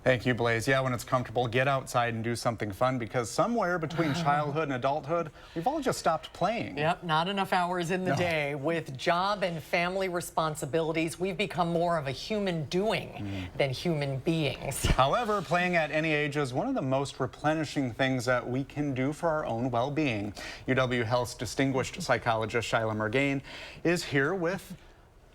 Thank you, Blaze. Yeah, when it's comfortable, get outside and do something fun because somewhere between childhood and adulthood, we've all just stopped playing. Yep, not enough hours in the day. With job and family responsibilities, we've become more of a human doing than human beings. However, playing at any age is one of the most replenishing things that we can do for our own well-being. UW Health's distinguished psychologist, Shyla Murgain, is here with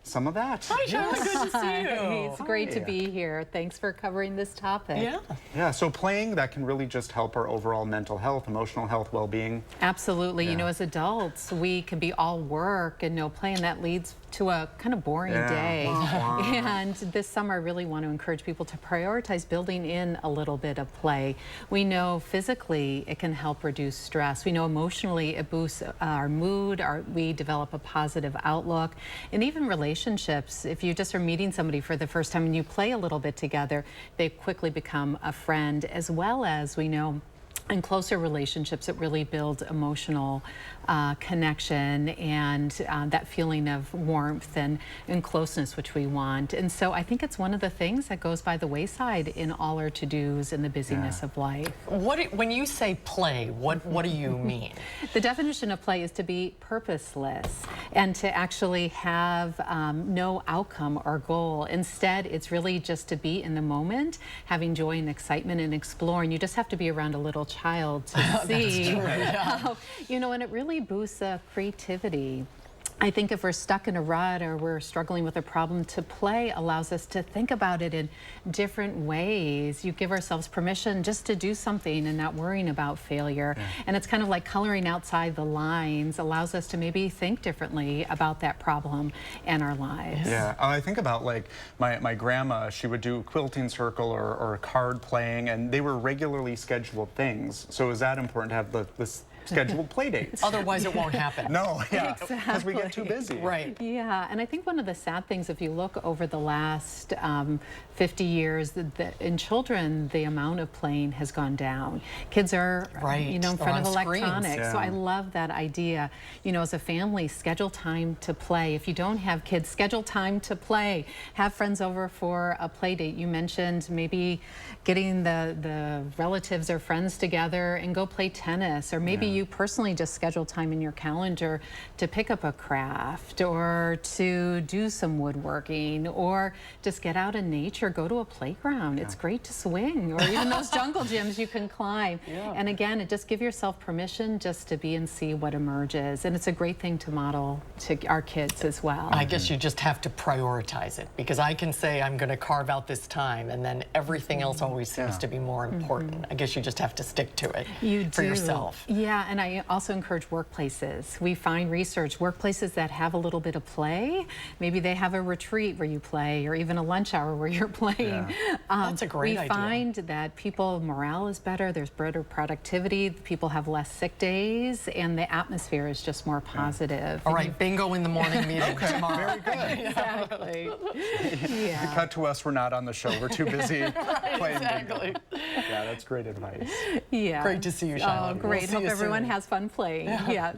some of that. Hi, Shyla. Good to see you. It's great to be here. Thanks for covering this topic. Yeah, so playing, that can really just help our overall mental health, emotional health, well-being. Absolutely. You know, as adults, we can be all work and no play, and that leads to a kind of boring day. And this summer, I really want to encourage people to prioritize building in a little bit of play. We know physically it can help reduce stress. We know emotionally it boosts our mood, we develop a positive outlook, and even relationships. If you just are meeting somebody for the first time and you play a little bit together, they quickly become a friend, as well as we know in closer relationships, it really builds emotional connection and that feeling of warmth and closeness, which we want. And so I think it's one of the things that goes by the wayside in all our to-dos and the busyness of life. When you say play, what do you mean? The definition of play is to be purposeless and to actually have no outcome or goal. Instead, it's really just to be in the moment, having joy and excitement and exploring. You just have to be around a little child to see how, you know, and it really boosts creativity. I think if we're stuck in a rut or we're struggling with a problem, to play allows us to think about it in different ways. You give ourselves permission just to do something and not worrying about failure. And it's kind of like coloring outside the lines, allows us to maybe think differently about that problem and our lives. Yeah, I think about like my grandma, she would do quilting circle or card playing, and they were regularly scheduled things. So is that important to have this scheduled play dates? Otherwise it won't happen. No, yeah, because we get too busy. Right. Yeah, and I think one of the sad things, if you look over the last 50 years, in children, the amount of playing has gone down. Kids are, you know, in front of electronics. So I love that idea. You know, as a family, schedule time to play. If you don't have kids, schedule time to play. Have friends over for a play date. You mentioned maybe getting the relatives or friends together and go play tennis, or maybe you personally just schedule time in your calendar to pick up a craft or to do some woodworking or just get out in nature, go to a playground. It's great to swing, or even those jungle gyms you can climb. And again, it just give yourself permission just to be and see what emerges. And it's a great thing to model to our kids as well. I guess you just have to prioritize it, because I can say I'm going to carve out this time and then everything else always seems to be more important. I guess you just have to stick to it for yourself. Yeah, and I also encourage workplaces. We find research, workplaces that have a little bit of play, maybe they have a retreat where you play, or even a lunch hour where you're playing. That's a great idea. We find that people, morale is better, there's better productivity, people have less sick days, and the atmosphere is just more positive. All right, bingo in the morning meeting tomorrow. Very good. Exactly. Cut to us, we're not on the show. We're too busy playing bingo. Yeah, that's great advice. Yeah. Great to see you, Shyla. Oh, great. We'll see Hope you everyone soon. has fun playing. Yeah.